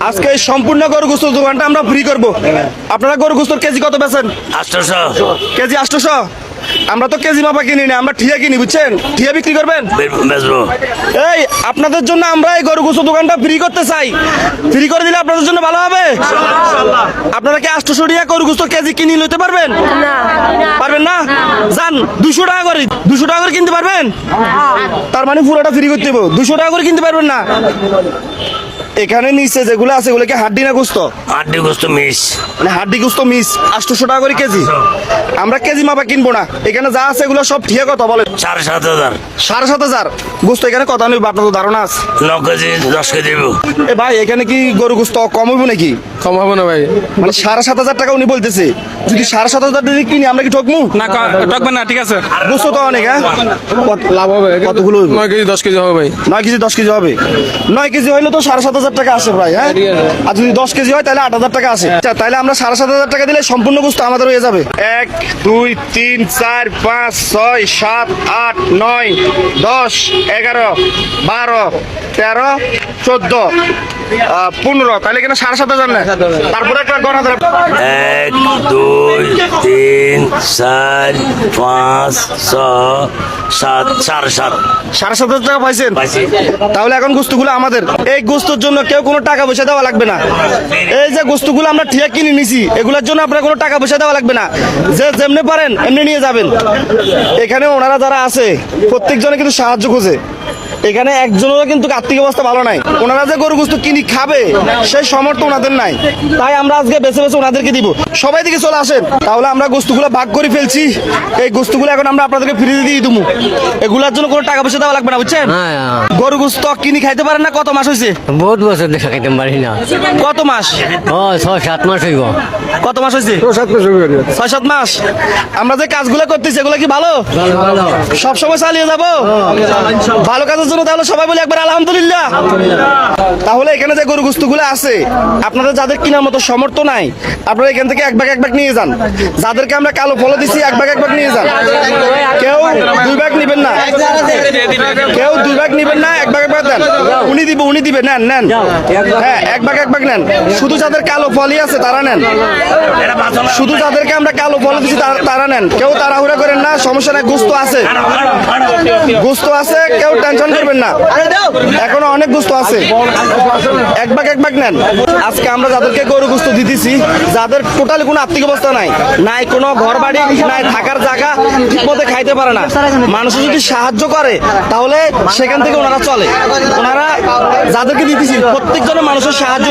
আজকে এই সম্পূর্ণ গরু গোস্ত দোকানটা আমরা ফ্রি করব। আপনারা গরু গোস্তর কেজি কত বেচেন? 800 কেজি 800। আমরা তো কেজি মাপা কিনি না, আমরা ঠিয়া কিনি, বুঝছেন? ঠিয়া বিক্রি করবেন? বেচবো। এই আপনাদের জন্য আমরা এই গরু গোস্ত দোকানটা ফ্রি করতে চাই। ফ্রি করে দিলে আপনাদের জন্য ভালো হবে। আপনারা কি 800 টাকা গরু গোস্ত কেজি কিনে নিতে পারবেন? পারবেন না? যান 200 টাকা করে, 200 টাকা করে কিনতে পারবেন? তার মানে পুরোটা ফ্রি করতে হবে। 200 টাকা করে কিনতে পারবেন না? এখানে নিচে যেগুলো আছে এগুলো কি হাড্ডি না গোস্ত? হাড্ডি গোস্ত মিস। মানে হাড্ডি গোস্ত মিস 800 টাকা করে কেজি। আমরা কেজি মাপা কিনবো না, এখানে যা আছে এগুলো সব ঠিক কথা বলেন। 7,500 7,500 গোস্ত এখানে কথা নেই, আপনার তো ধারণা আছে। 9 কেজি 10 কেজি দেবো। এ ভাই এখানে কি গরু গোস্ত কম হইব নাকি? কম হবে না ভাই। মানে 7,500 টাকা উনি বলতেছে, যদি 7,500 দিয়ে কিনি আমরা কি ঠকমু? না টকবেন না, ঠিক আছে। গোস্ত তো অনেক, হ্যাঁ লাভ হবে। কতগুলো হইব? 9 কেজি 10 কেজি হবে ভাই। 9 কেজি 10 কেজি হবে। 9 কেজি হইলে তো 7,500 টাকা আসে ভাই, হ্যাঁ। ঠিক আছে। আর যদি 10 কেজি হয় তাহলে 8,000 টাকা আসে। আচ্ছা, তাহলে আমরা 7,500 টাকা দিলে সম্পূর্ণ গোস্ত আমাদের হয়ে যাবে। 1 2 3 4 5 6 7 8 9 10 11 12 13 14 15, তাহলে এখানে 7,500 না? তারপরে একটা গণা ধরে 1 2 3 4 5 6 7 7.5 7,500 টাকা পাইছেন। পাইছি। তাহলে এখন গোস্তগুলো আমাদের। এই গোস্তর জন্য কেউ কোনো টাকা পয়সা দেওয়া লাগবে না। এই যে গোস্তগুলো আমরা ঠিয়া কিনে নিছি এগুলোর জন্য আপনার কোনো টাকা পয়সা দেওয়া লাগবে না। যে যেমনি পারেন এমনি নিয়ে যাবেন। এখানে ওনারা যারা আছে প্রত্যেকজনে কিন্তু সাহায্য খোঁজে। এখানে একজনেরও কিন্তু আর্থিক অবস্থা ভালো নাই। ওনারা যে গরু গোস্ত কিনি খাবে সেই সমর্থ ওনাদের নাই, তাই আমরা আজকে বেছে বেছে ওনাদেরকে দিব। সবাই দিকে চলে আসেন। তাহলে আমরা গোস্তগুলো ভাগ করে ফেলছি। এই গোস্তগুলো এখন আমরা আপনাদেরকে ফ্রি দিয়ে দিব। এগুলোর জন্য কোনো টাকা পয়সা দেওয়া লাগবে না, বুঝছেন? গরু গোস্ত কিনি খাইতে পারেন না? কত মাস হয়েছে? বহুত বছর দেখা খাইতে পারি না। কত মাস? ও 6-7 মাস হইব। কত মাস হয়েছে? 6-7 মাস। আমরা যে কাজগুলো করতেছি এগুলো কি ভালো? সব সময় চালিয়ে যাবো ভালো কাজের জন্য। তাহলে সবাই বলে একবার আলহামদুলিল্লাহ। তাহলে এখানে যে গরু গোস্তগুলো আছে আপনাদের যাদের কেনার মতো সামর্থ্য নাই আপনারা এখান থেকে এক ভাগ নিয়ে যান। যাদেরকে আমরা কালো ফলো দিচ্ছি এক ভাগ নিয়ে যান। কেউ 2 ভাগ নিবেন না, কেউ 2 ভাগ নিবেন না, এক ভাগ দেন। উনি দিবে, নেন। হ্যাঁ, এক ভাগ নেন। শুধু যাদের কালো ফলই আছে তারা নেন। শুধু যাদেরকে আমরা কালো ফল দিচ্ছি তারা নেন। কেউ তাড়াহুড়া করেন না, সমস্যা নাই। গোস্ত আছে, গোস্ত আছে, কেউ টেনশন করবেন না। এখনো অনেক গোস্ত আছে, এক ভাগ নেন। আজকে আমরা যাদেরকে গরু গোস্ত দিতেছি যাদের টোটালি কোনো আর্থিক অবস্থা নাই কোনো ঘর বাড়ি নাই, থাকার জায়গা ঠিক মতো খাইতে পারে না, মানুষ যদি সাহায্য করে তাহলে সেখান থেকে ওনারা চলে। ওনারা যাদেরকে দিতেছি প্রত্যেকজনের মানুষের সাহায্য